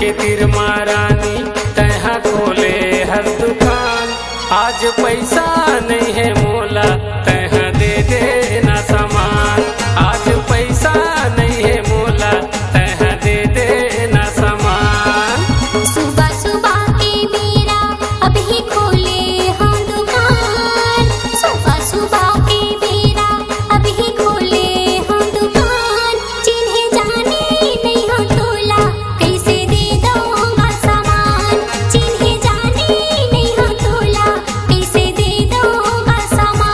खातिर महारानी तहा खोले हर दुकान। आज पैसा नहीं है मोला तहा दे देना सामान। आज पैसा नहीं है मोला तहा दे देना सामान। सुबह सुबह के बेरा अभी खोले हाँ दुकान। सुबह सुबह के बेरा अभी खोले हाँ दुकान। जिन्हें जाने नहीं हो तोला कैसे दे दूंगा सामान। जिन्हें जाने नहीं हो तोला कैसे दे दूंगा सामान।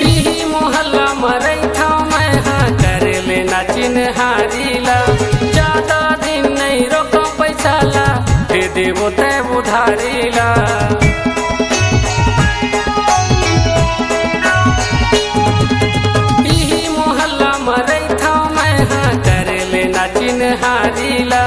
इही मोहल्ला मरई था मैं हाँ कर लेना चिन्हारीला। ज्यादा दिन नहीं रोको पैसा ला दे देवो ते उधारीला। इही मोहल्ला मरई था मैं हाँ कर लेना चिन्हारीला।